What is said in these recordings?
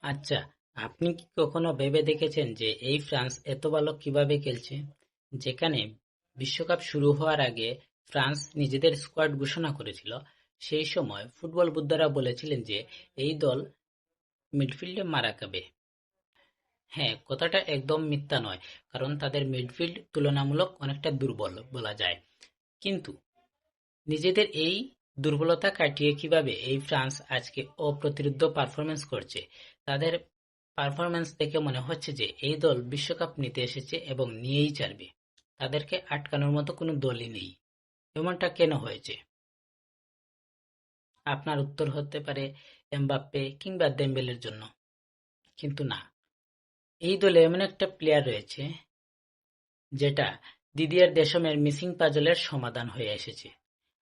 আচ্ছা, আপনি কি কখনো ভেবে দেখেছেন যে এই ফ্রান্স এত ভালো কিভাবে খেলছে? যেখানে বিশ্বকাপ শুরু হওয়ার আগে ফ্রান্স নিজেদের স্কোয়াড ঘোষণা করেছিল, সেই সময় ফুটবল বোদ্ধারা বলেছিলেন যে এই দল মিডফিল্ডে মারা খাবে। হ্যাঁ, কথাটা একদম মিথ্যা নয়, কারণ তাদের মিডফিল্ড তুলনামূলক অনেকটা দুর্বল বলা যায়। কিন্তু নিজেদের এই দুর্বলতা কাটিয়ে কিভাবে এই ফ্রান্স আজকে অপ্রতিরোধ্য পারফরমেন্স করছে, তাদের পারফরমেন্স দেখে মনে হচ্ছে যে এই দল বিশ্বকাপ নিতে এসেছে এবং নিয়েই ছাড়বে। তাদেরকে আটকানোর মতো কোনো দলই নেই। এমনটা কেন হয়েছে? আপনার উত্তর হতে পারে এমবাপ্পে কিংবা দেম্বেলের জন্য, কিন্তু না। এই দলে এমন একটা প্লেয়ার রয়েছে যেটা দিদিয়ার দেশমের মিসিং পাজলের সমাধান হয়ে এসেছে,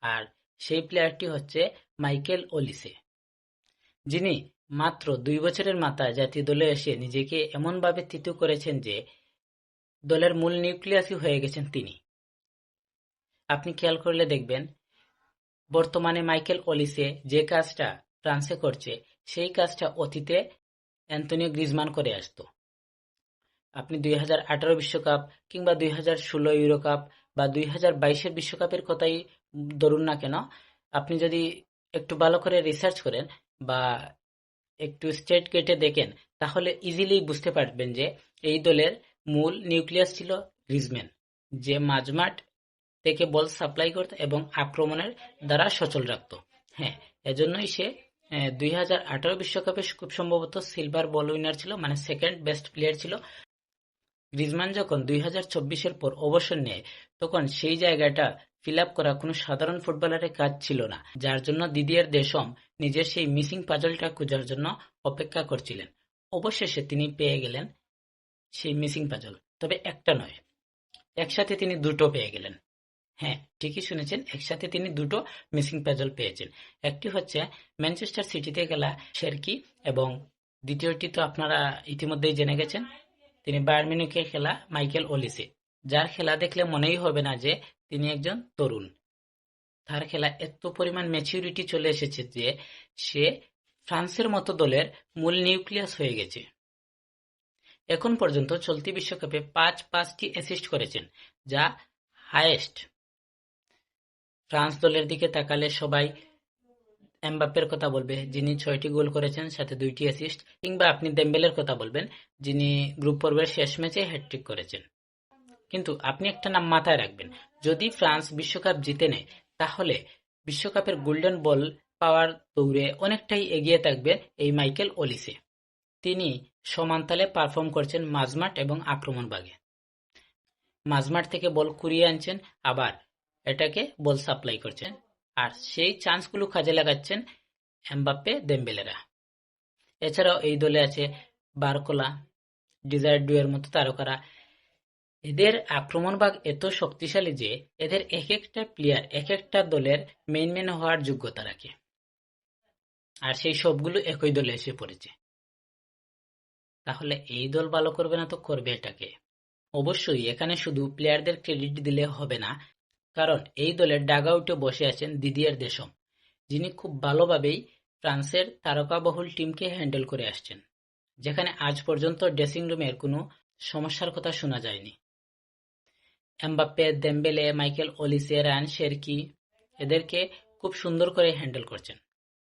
আর সেই প্লেয়ারটি হচ্ছে মাইকেল ওলিসে, যিনি মাত্র ২ বছরের মাথায় জাতীয় দলে এসে নিজেকে এমনভাবে থিতু করেছেন যে দলের মূল নিউক্লিয়াসই হয়ে গেছেন তিনি। আপনি খেয়াল করলে দেখবেন, বর্তমানে মাইকেল ওলিসে যে কাজটা ফ্রান্সে করছে, সেই কাজটা অতীতে অ্যান্তোনিও গ্রিজমান করে আসতো। আপনি ২০১৮ বিশ্বকাপ কিংবা ২০১৬ ইউরো কাপ বা ২০২২-এর বিশ্বকাপের কথাই ধরুন না কেন, আপনি যদি একটু ভালো করে রিসার্চ করেন বা একটু স্টেট কেটে দেখেন, তাহলে ইজিলি বুঝতে পারবেন যে এই দলের মূল নিউক্লিয়াস ছিল গ্রিজমান, যে মাঝমাঠ থেকে বল সাপ্লাই করত এবং আক্রমণের দ্বারা সচল রাখত। হ্যাঁ, এজন্যই সে ২০১৮ বিশ্বকাপে খুব সম্ভবত সিলভার বল উইনার ছিল, মানে সেকেন্ড বেস্ট প্লেয়ার ছিল। গ্রিজমান যখন ২০২৪-এর পর অবসর নেয়, তখন সেই জায়গাটা ফিল আপ করা কোনো সাধারণ ফুটবলারের কাজ ছিল না, যার জন্য দিদিয়ের দেশম নিজের সেই মিসিং পাজলটা খোঁজার জন্য অপেক্ষা করছিলেন। অবশেষে তিনি পেয়ে গেলেন সেই মিসিং পাজল, তবে একটা নয়, একসাথে তিনি দুটো পেয়ে গেলেন। হ্যাঁ, ঠিকই শুনেছেন, একসাথে তিনি দুটো মিসিং পাজল পেয়েছেন। একটি হচ্ছে ম্যানচেস্টার সিটিতে খেলা শেরকি, এবং দ্বিতীয়টি তো আপনারা ইতিমধ্যেই জেনে গেছেন, তিনি বায়ার্ন মিউনিখে খেলা মাইকেল ওলিসে, যার খেলা দেখলে মনেই হবে না যে তিনি একজন তরুণ। তার খেলা এত পরিমাণ ম্যাচিউরিটি চলে এসেছে যে সে ফ্রান্সের মতো দলের মূল নিউক্লিয়াস হয়ে গেছে। এখন পর্যন্ত চলতি বিশ্বকাপে পাঁচটি অ্যাসিস্ট করেছেন, যা হাইয়েস্ট। ফ্রান্স দলের দিকে তাকালে সবাই এমবাপ্পের কথা বলবে, যিনি ৬টি গোল করেছেন সাথে ২টি অ্যাসিস্ট, কিংবা আপনি দেম্বেলের কথা বলবেন, যিনি গ্রুপ পর্বের শেষ ম্যাচে হ্যাটট্রিক করেছেন। কিন্তু আপনি একটা নাম মাথায় রাখবেন, যদি ফ্রান্স বিশ্বকাপ জিতে নেয়, তাহলে বিশ্বকাপের গোল্ডেন বল পাওয়ার দৌড়ে অনেকটাই এগিয়ে থাকবে এই মাইকেল ওলিসে। তিনি সমানতালে পারফর্ম করছেন মাঝমাঠ এবং আক্রমণ ভাগে। মাঝমাঠ থেকে বল কুড়িয়ে আনছেন, আবার এটাকে বল সাপ্লাই করছেন, আর সেই চান্সগুলো কাজে লাগাচ্ছেন এমবাপ্পে দেম্বেলেরা। এছাড়াও এই দলে আছে বারকোলা, ডিজায়ার ডুয়ের মতো তারকারা। এদের আক্রমণভাগ এত শক্তিশালী যে এদের এক একটা প্লেয়ার এক একটা দলের মেইন ম্যান হওয়ার যোগ্যতা রাখে, আর সেই সবগুলো একই দলে এসে পড়েছে। তাহলে এই দল ভালো করবে না তো করবে এটাকে? অবশ্যই এখানে শুধু প্লেয়ারদের ক্রেডিট দিলে হবে না, কারণ এই দলের ডাগআউটে বসে আছেন দিদিয়ের দেশম, যিনি খুব ভালোভাবেই ফ্রান্সের তারকাবহুল টিমকে হ্যান্ডেল করে আসছেন, যেখানে আজ পর্যন্ত ড্রেসিং রুমের কোনো সমস্যার কথা শোনা যায়নি। Mbappe, Dembele, Michael Olise, Rayan Cherki এদেরকে খুব সুন্দর করে হ্যান্ডেল করছেন।